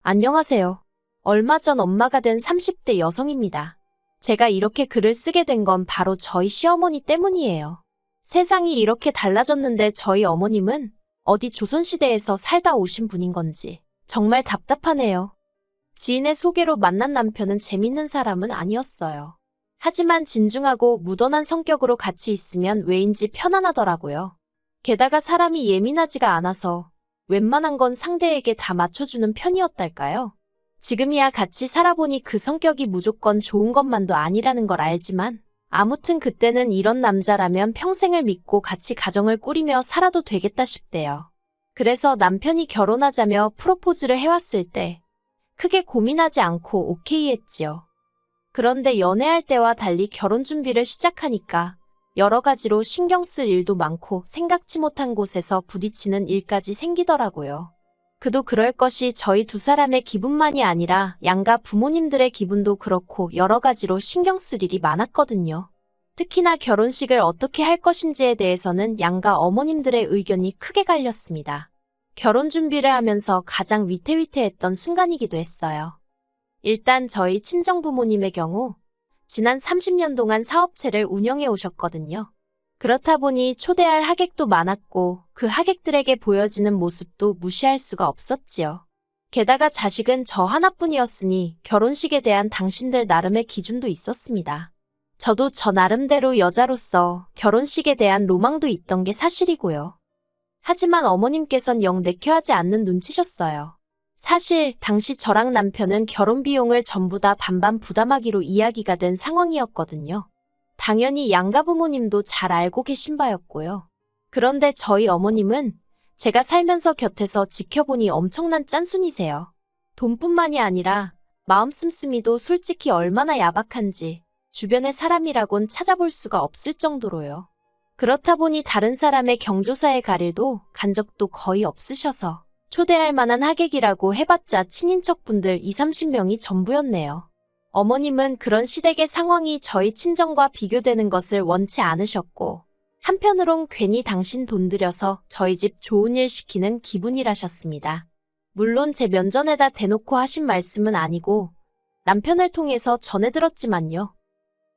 안녕하세요. 얼마 전 엄마가 된 30대 여성입니다. 제가 이렇게 글을 쓰게 된 건 바로 저희 시어머니 때문이에요. 세상이 이렇게 달라졌는데 저희 어머님은 어디 조선시대에서 살다 오신 분인 건지 정말 답답하네요. 지인의 소개로 만난 남편은 재밌는 사람은 아니었어요. 하지만 진중하고 무던한 성격으로 같이 있으면 왜인지 편안하더라고요. 게다가 사람이 예민하지가 않아서 웬만한 건 상대에게 다 맞춰주는 편이었달까요? 지금이야 같이 살아보니 그 성격이 무조건 좋은 것만도 아니라는 걸 알지만 아무튼 그때는 이런 남자라면 평생을 믿고 같이 가정을 꾸리며 살아도 되겠다 싶대요. 그래서 남편이 결혼하자며 프로포즈를 해왔을 때 크게 고민하지 않고 오케이 했지요. 그런데 연애할 때와 달리 결혼 준비를 시작하니까 여러 가지로 신경 쓸 일도 많고 생각지 못한 곳에서 부딪히는 일까지 생기더라고요. 그도 그럴 것이 저희 두 사람의 기분만이 아니라 양가 부모님들의 기분도 그렇고 여러 가지로 신경 쓸 일이 많았거든요. 특히나 결혼식을 어떻게 할 것인지에 대해서는 양가 어머님들의 의견이 크게 갈렸습니다. 결혼 준비를 하면서 가장 위태위태했던 순간이기도 했어요. 일단 저희 친정부모님의 경우 지난 30년 동안 사업체를 운영해 오셨거든요. 그렇다 보니 초대할 하객도 많았고 그 하객들에게 보여지는 모습도 무시할 수가 없었지요. 게다가 자식은 저 하나뿐이었으니 결혼식에 대한 당신들 나름의 기준도 있었습니다. 저도 저 나름대로 여자로서 결혼식에 대한 로망도 있던 게 사실이고요. 하지만 어머님께선 영 내켜하지 않는 눈치셨어요. 사실 당시 저랑 남편은 결혼 비용을 전부 다 반반 부담하기로 이야기가 된 상황이었거든요. 당연히 양가 부모님도 잘 알고 계신 바였고요. 그런데 저희 어머님은 제가 살면서 곁에서 지켜보니 엄청난 짠순이세요. 돈뿐만이 아니라 마음 씀씀이도 솔직히 얼마나 야박한지 주변의 사람이라곤 찾아볼 수가 없을 정도로요. 그렇다 보니 다른 사람의 경조사에 갈 일도 간 적도 거의 없으셔서 초대할 만한 하객이라고 해봤자 친인척분들 20-30명이 전부였네요. 어머님은 그런 시댁의 상황이 저희 친정과 비교되는 것을 원치 않으셨고 한편으론 괜히 당신 돈 들여서 저희 집 좋은 일 시키는 기분이라셨습니다. 물론 제 면전에다 대놓고 하신 말씀은 아니고 남편을 통해서 전해 들었지만요.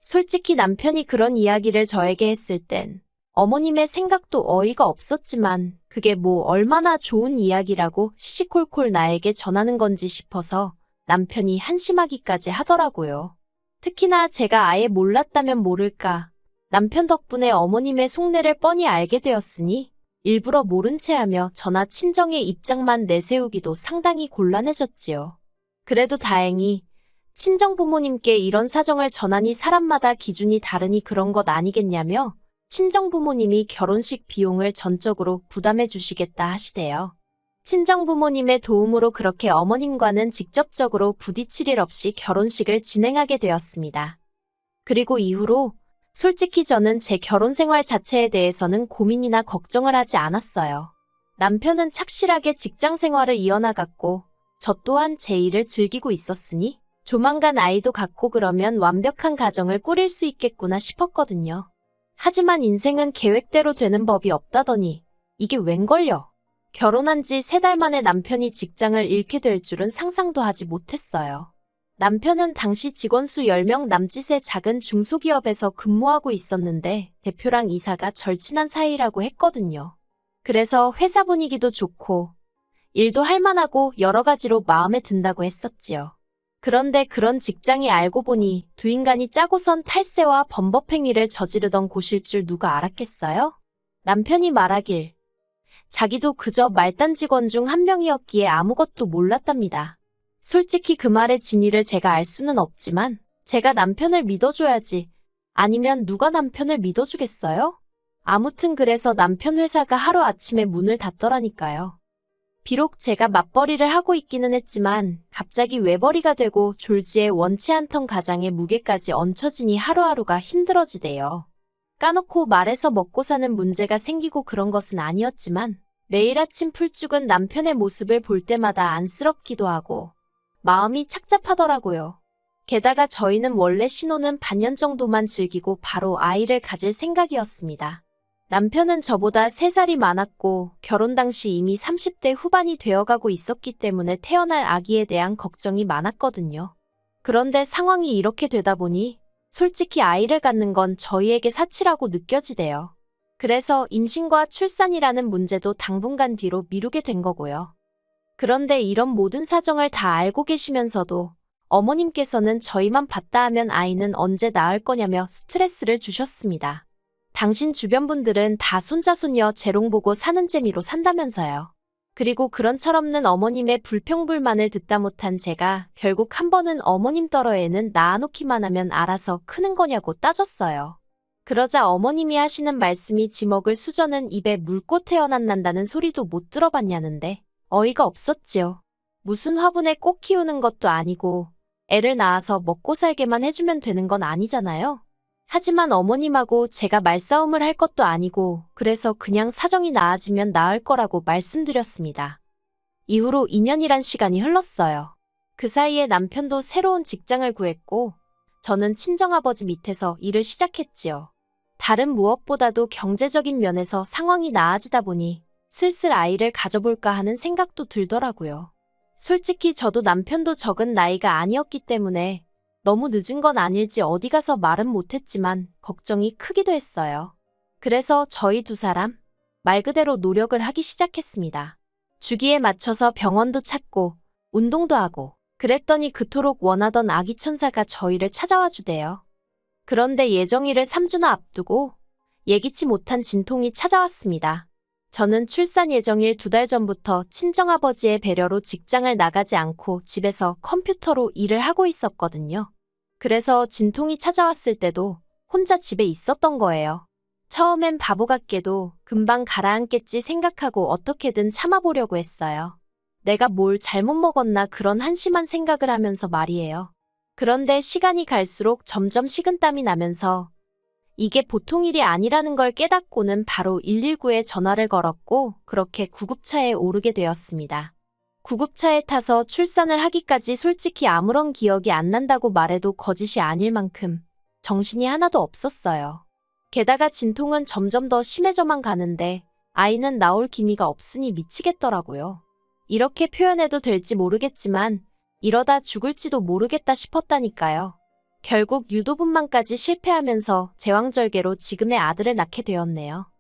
솔직히 남편이 그런 이야기를 저에게 했을 땐 어머님의 생각도 어이가 없었지만 그게 뭐 얼마나 좋은 이야기라고 시시콜콜 나에게 전하는 건지 싶어서 남편이 한심하기까지 하더라고요. 특히나 제가 아예 몰랐다면 모를까 남편 덕분에 어머님의 속내를 뻔히 알게 되었으니 일부러 모른 채 하며 저나 친정의 입장만 내세우기도 상당히 곤란해졌지요. 그래도 다행히 친정 부모님께 이런 사정을 전하니 사람마다 기준이 다르니 그런 것 아니겠냐며 친정부모님이 결혼식 비용을 전적으로 부담해 주시겠다 하시대요. 친정부모님의 도움으로 그렇게 어머님과는 직접적으로 부딪힐 일 없이 결혼식을 진행하게 되었습니다. 그리고 이후로 솔직히 저는 제 결혼 생활 자체에 대해서는 고민이나 걱정을 하지 않았어요. 남편은 착실하게 직장 생활을 이어나갔고 저 또한 제 일을 즐기고 있었으니 조만간 아이도 갖고 그러면 완벽한 가정을 꾸릴 수 있겠구나 싶었거든요. 하지만 인생은 계획대로 되는 법이 없다더니 이게 웬걸요. 결혼한 지 3달 만에 남편이 직장을 잃게 될 줄은 상상도 하지 못했어요. 남편은 당시 직원 수 10명 남짓의 작은 중소기업에서 근무하고 있었는데 대표랑 이사가 절친한 사이라고 했거든요. 그래서 회사 분위기도 좋고 일도 할 만하고 여러 가지로 마음에 든다고 했었지요. 그런데 그런 직장이 알고 보니 두 인간이 짜고선 탈세와 범법행위를 저지르던 곳일 줄 누가 알았겠어요? 남편이 말하길 자기도 그저 말단 직원 중 한 명이었기에 아무것도 몰랐답니다. 솔직히 그 말의 진위를 제가 알 수는 없지만 제가 남편을 믿어줘야지 아니면 누가 남편을 믿어주겠어요? 아무튼 그래서 남편 회사가 하루아침에 문을 닫더라니까요. 비록 제가 맞벌이를 하고 있기는 했지만 갑자기 외벌이가 되고 졸지에 원치 않던 가장의 무게까지 얹혀지니 하루하루가 힘들어지대요. 까놓고 말해서 먹고 사는 문제가 생기고 그런 것은 아니었지만 매일 아침 풀죽은 남편의 모습을 볼 때마다 안쓰럽기도 하고 마음이 착잡하더라고요. 게다가 저희는 원래 신혼은 반년 정도만 즐기고 바로 아이를 가질 생각이었습니다. 남편은 저보다 3살이 많았고 결혼 당시 이미 30대 후반이 되어가고 있었기 때문에 태어날 아기에 대한 걱정이 많았거든요. 그런데 상황이 이렇게 되다 보니 솔직히 아이를 갖는 건 저희에게 사치라고 느껴지대요. 그래서 임신과 출산이라는 문제도 당분간 뒤로 미루게 된 거고요. 그런데 이런 모든 사정을 다 알고 계시면서도 어머님께서는 저희만 봤다 하면 아이는 언제 낳을 거냐며 스트레스를 주셨습니다. 당신 주변 분들은 다 손자 손녀 재롱 보고 사는 재미로 산다면서요. 그리고 그런 철없는 어머님의 불평불만을 듣다 못한 제가 결국 한 번은 어머님 떨어 애는 낳아놓기만 하면 알아서 크는 거냐고 따졌어요. 그러자 어머님이 하시는 말씀이 지먹을 수저는 입에 물고 태어난다는 소리도 못 들어봤냐는데 어이가 없었지요. 무슨 화분에 꽃 키우는 것도 아니고 애를 낳아서 먹고 살게만 해주면 되는 건 아니잖아요. 하지만 어머님하고 제가 말싸움을 할 것도 아니고 그래서 그냥 사정이 나아지면 나을 거라고 말씀드렸습니다. 이후로 2년이란 시간이 흘렀어요. 그 사이에 남편도 새로운 직장을 구했고 저는 친정아버지 밑에서 일을 시작했지요. 다른 무엇보다도 경제적인 면에서 상황이 나아지다 보니 슬슬 아이를 가져볼까 하는 생각도 들더라고요. 솔직히 저도 남편도 적은 나이가 아니었기 때문에 너무 늦은 건 아닐지 어디 가서 말은 못했지만 걱정이 크기도 했어요. 그래서 저희 두 사람 말 그대로 노력을 하기 시작했습니다. 주기에 맞춰서 병원도 찾고 운동도 하고 그랬더니 그토록 원하던 아기 천사가 저희를 찾아와 주대요. 그런데 예정일을 3주나 앞두고 예기치 못한 진통이 찾아왔습니다. 저는 출산 예정일 2달 전부터 친정아버지의 배려로 직장을 나가지 않고 집에서 컴퓨터로 일을 하고 있었거든요. 그래서 진통이 찾아왔을 때도 혼자 집에 있었던 거예요. 처음엔 바보 같게도 금방 가라앉겠지 생각하고 어떻게든 참아보려고 했어요. 내가 뭘 잘못 먹었나 그런 한심한 생각을 하면서 말이에요. 그런데 시간이 갈수록 점점 식은땀이 나면서 이게 보통 일이 아니라는 걸 깨닫고는 바로 119에 전화를 걸었고 그렇게 구급차에 오르게 되었습니다. 구급차에 타서 출산을 하기까지 솔직히 아무런 기억이 안 난다고 말해도 거짓이 아닐 만큼 정신이 하나도 없었어요. 게다가 진통은 점점 더 심해져만 가는데 아이는 나올 기미가 없으니 미치겠더라고요. 이렇게 표현해도 될지 모르겠지만 이러다 죽을지도 모르겠다 싶었다니까요. 결국 유도분만까지 실패하면서 제왕절개로 지금의 아들을 낳게 되었네요.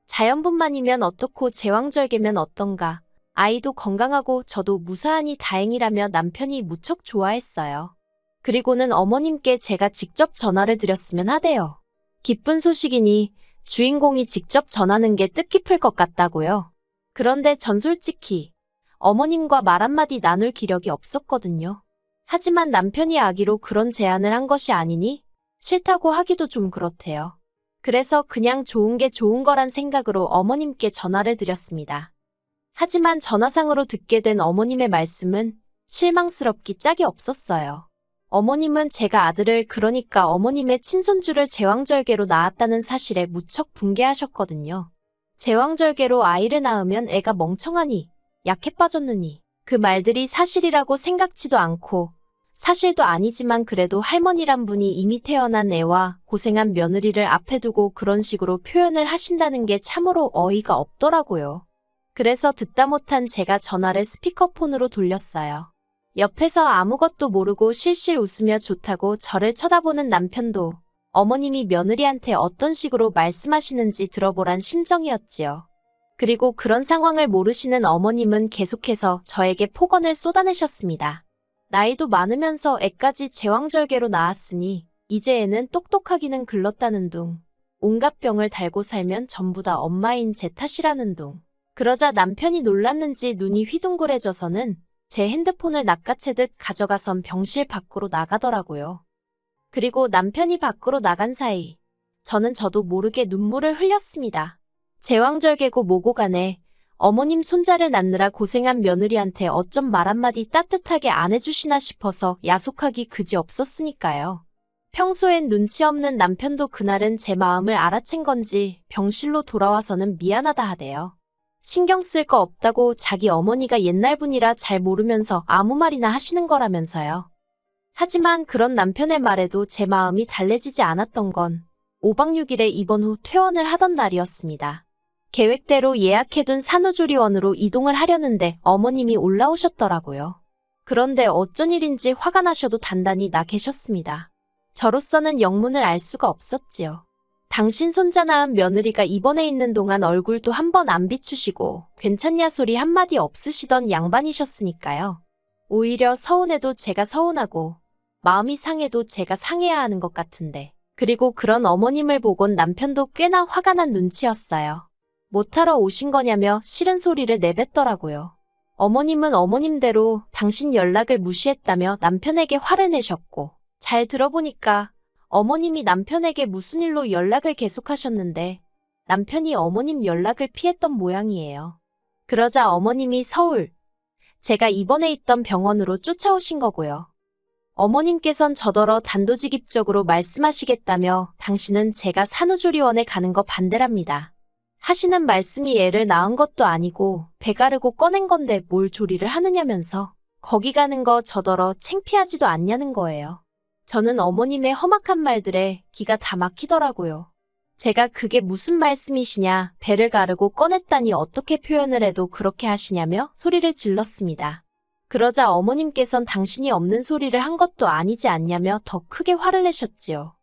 자연분만이면 어떻고 제왕절개면 어떤가. 아이도 건강하고 저도 무사하니 다행이라며 남편이 무척 좋아했어요. 그리고는 어머님께 제가 직접 전화를 드렸으면 하대요. 기쁜 소식이니 주인공이 직접 전하는 게 뜻깊을 것 같다고요. 그런데 전 솔직히 어머님과 말 한마디 나눌 기력이 없었거든요. 하지만 남편이 아기로 그런 제안을 한 것이 아니니 싫다고 하기도 좀 그렇대요. 그래서 그냥 좋은 게 좋은 거란 생각으로 어머님께 전화를 드렸습니다. 하지만 전화상으로 듣게 된 어머님의 말씀은 실망스럽기 짝이 없었어요. 어머님은 제가 아들을 그러니까 어머님의 친손주를 제왕절개로 낳았다는 사실에 무척 분개하셨거든요. 제왕절개로 아이를 낳으면 애가 멍청하니 약해 빠졌느니 그 말들이 사실이라고 생각지도 않고 사실도 아니지만 그래도 할머니란 분이 이미 태어난 애와 고생한 며느리를 앞에 두고 그런 식으로 표현을 하신다는 게 참으로 어이가 없더라고요. 그래서 듣다 못한 제가 전화를 스피커폰으로 돌렸어요. 옆에서 아무것도 모르고 실실 웃으며 좋다고 저를 쳐다보는 남편도 어머님이 며느리한테 어떤 식으로 말씀하시는지 들어보란 심정이었지요. 그리고 그런 상황을 모르시는 어머님은 계속해서 저에게 폭언을 쏟아내셨습니다. 나이도 많으면서 애까지 제왕절개로 낳았으니 이제 애는 똑똑하기는 글렀다는 둥. 온갖 병을 달고 살면 전부 다 엄마인 제 탓이라는 둥. 그러자 남편이 놀랐는지 눈이 휘둥그레져서는 제 핸드폰을 낚아채듯 가져가선 병실 밖으로 나가더라고요. 그리고 남편이 밖으로 나간 사이 저도 모르게 눈물을 흘렸습니다. 제왕절개고 뭐고 간에 어머님 손자를 낳느라 고생한 며느리한테 어쩜 말 한마디 따뜻하게 안 해주시나 싶어서 야속하기 그지없었으니까요. 평소엔 눈치 없는 남편도 그날은 제 마음을 알아챈 건지 병실로 돌아와서는 미안하다 하대요. 신경 쓸 거 없다고 자기 어머니가 옛날 분이라 잘 모르면서 아무 말이나 하시는 거라면서요. 하지만 그런 남편의 말에도 제 마음이 달래지지 않았던 건 5박 6일에 입원 후 퇴원을 하던 날이었습니다. 계획대로 예약해둔 산후조리원으로 이동을 하려는데 어머님이 올라오셨더라고요. 그런데 어쩐 일인지 화가 나셔도 단단히 나 계셨습니다. 저로서는 영문을 알 수가 없었지요. 당신 손자 낳은 며느리가 입원해 있는 동안 얼굴도 한 번 안 비추시고 괜찮냐 소리 한마디 없으시던 양반이셨으니까요. 오히려 서운해도 제가 서운하고 마음이 상해도 제가 상해야 하는 것 같은데. 그리고 그런 어머님을 보곤 남편도 꽤나 화가 난 눈치였어요. 못하러 오신 거냐며 싫은 소리를 내뱉더라고요. 어머님은 어머님대로 당신 연락을 무시했다며 남편에게 화를 내셨고, 잘 들어보니까 어머님이 남편에게 무슨 일로 연락을 계속하셨는데 남편이 어머님 연락을 피했던 모양이에요. 그러자 어머님이 서울, 제가 입원해 있던 병원으로 쫓아오신 거고요. 어머님께선 저더러 단도직입적으로 말씀하시겠다며 당신은 제가 산후조리원에 가는 거 반대랍니다. 하시는 말씀이 애를 낳은 것도 아니고 배 가르고 꺼낸 건데 뭘 조리를 하느냐면서 거기 가는 거 저더러 창피하지도 않냐는 거예요. 저는 어머님의 험악한 말들에 기가 다 막히더라고요. 제가 그게 무슨 말씀이시냐, 배를 가르고 꺼냈다니 어떻게 표현을 해도 그렇게 하시냐며 소리를 질렀습니다. 그러자 어머님께선 당신이 없는 소리를 한 것도 아니지 않냐며 더 크게 화를 내셨지요.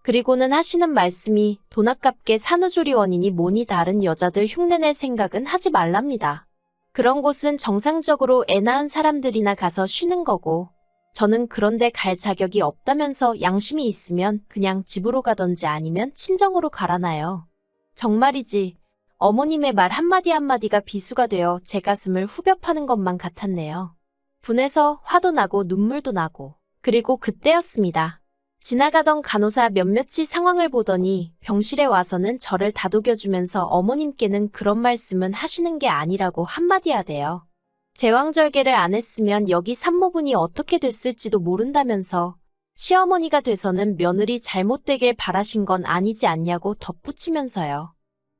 그리고는 하시는 말씀이 돈 아깝게 산후조리원이니 뭐니 다른 여자들 흉내낼 생각은 하지 말랍니다. 그런 곳은 정상적으로 애 낳은 사람들이나 가서 쉬는 거고 저는 그런데 갈 자격이 없다면서 양심이 있으면 그냥 집으로 가던지 아니면 친정으로 가라나요. 정말이지 어머님의 말 한마디 한마디가 비수가 되어 제 가슴을 후벼 파는 것만 같았네요. 분해서 화도 나고 눈물도 나고 그리고 그때였습니다. 지나가던 간호사 몇몇이 상황을 보더니 병실에 와서는 저를 다독여주면서 어머님께는 그런 말씀은 하시는 게 아니라고 한마디 하대요. 제왕절개를 안 했으면 여기 산모분이 어떻게 됐을지도 모른다면서 시어머니가 돼서는 며느리 잘못되길 바라신 건 아니지 않냐고 덧붙이면서요.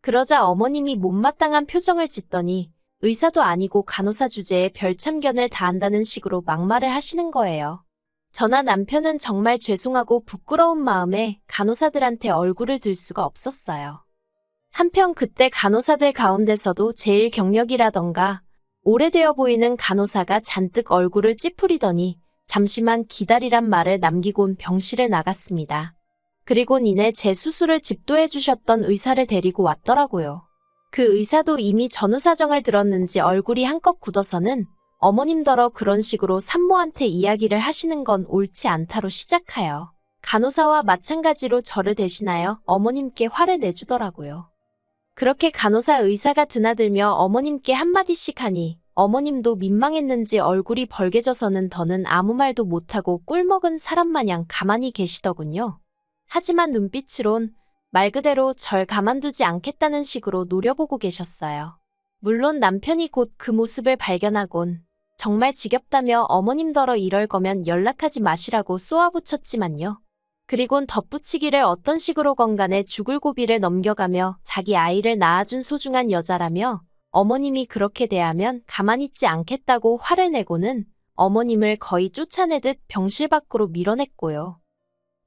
그러자 어머님이 못마땅한 표정을 짓더니 의사도 아니고 간호사 주제에 별참견을 다한다는 식으로 막말을 하시는 거예요. 저나 남편은 정말 죄송하고 부끄러운 마음에 간호사들한테 얼굴을 들 수가 없었어요. 한편 그때 간호사들 가운데서도 제일 경력이라던가 오래되어 보이는 간호사가 잔뜩 얼굴을 찌푸리더니 잠시만 기다리란 말을 남기곤 병실을 나갔습니다. 그리곤 이내 제 수술을 집도해 주셨던 의사를 데리고 왔더라고요. 그 의사도 이미 전후 사정을 들었는지 얼굴이 한껏 굳어서는 어머님더러 그런 식으로 산모한테 이야기를 하시는 건 옳지 않다로 시작하여 간호사와 마찬가지로 저를 대신하여 어머님께 화를 내주더라고요. 그렇게 간호사 의사가 드나들며 어머님께 한마디씩 하니 어머님도 민망했는지 얼굴이 벌개져서는 더는 아무 말도 못하고 꿀먹은 사람 마냥 가만히 계시더군요. 하지만 눈빛으론 말 그대로 절 가만두지 않겠다는 식으로 노려보고 계셨어요. 물론 남편이 곧 그 모습을 발견하곤 정말 지겹다며 어머님더러 이럴 거면 연락하지 마시라고 쏘아붙였지만요. 그리곤 덧붙이기를 어떤 식으로건 간에 죽을 고비를 넘겨가며 자기 아이를 낳아준 소중한 여자라며 어머님이 그렇게 대하면 가만히 있지 않겠다고 화를 내고는 어머님을 거의 쫓아내듯 병실 밖으로 밀어냈고요.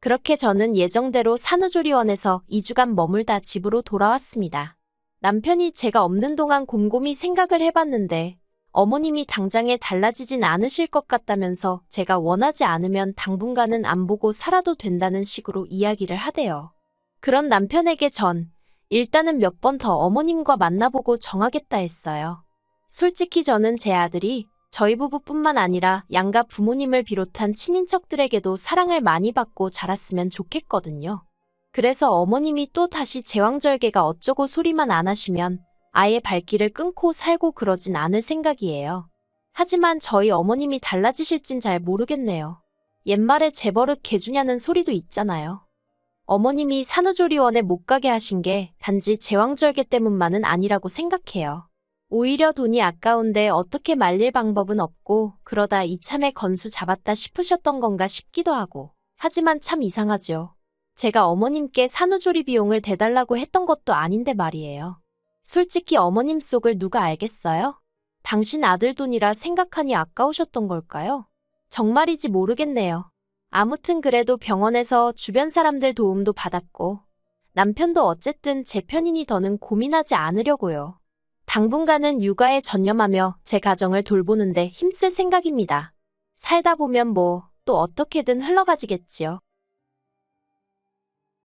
그렇게 저는 예정대로 산후조리원에서 2주간 머물다 집으로 돌아왔습니다. 남편이 제가 없는 동안 곰곰이 생각을 해봤는데 어머님이 당장에 달라지진 않으실 것 같다면서 제가 원하지 않으면 당분간은 안 보고 살아도 된다는 식으로 이야기를 하대요. 그런 남편에게 전 일단은 몇 번 더 어머님과 만나보고 정하겠다 했어요. 솔직히 저는 제 아들이 저희 부부뿐만 아니라 양가 부모님을 비롯한 친인척들에게도 사랑을 많이 받고 자랐으면 좋겠거든요. 그래서 어머님이 또 다시 제왕절개가 어쩌고 소리만 안 하시면 아예 발길을 끊고 살고 그러진 않을 생각이에요. 하지만 저희 어머님이 달라지실진 잘 모르겠네요. 옛말에 재버릇 개주냐는 소리도 있잖아요. 어머님이 산후조리원에 못 가게 하신 게 단지 제왕절개 때문만은 아니라고 생각해요. 오히려 돈이 아까운데 어떻게 말릴 방법은 없고 그러다 이참에 건수 잡았다 싶으셨던 건가 싶기도 하고. 하지만 참 이상하죠. 제가 어머님께 산후조리 비용을 대달라고 했던 것도 아닌데 말이에요. 솔직히 어머님 속을 누가 알겠어요? 당신 아들 돈이라 생각하니 아까우셨던 걸까요? 정말이지 모르겠네요. 아무튼 그래도 병원에서 주변 사람들 도움도 받았고 남편도 어쨌든 제 편이니 더는 고민하지 않으려고요. 당분간은 육아에 전념하며 제 가정을 돌보는데 힘쓸 생각입니다. 살다 보면 뭐 또 어떻게든 흘러가지겠지요.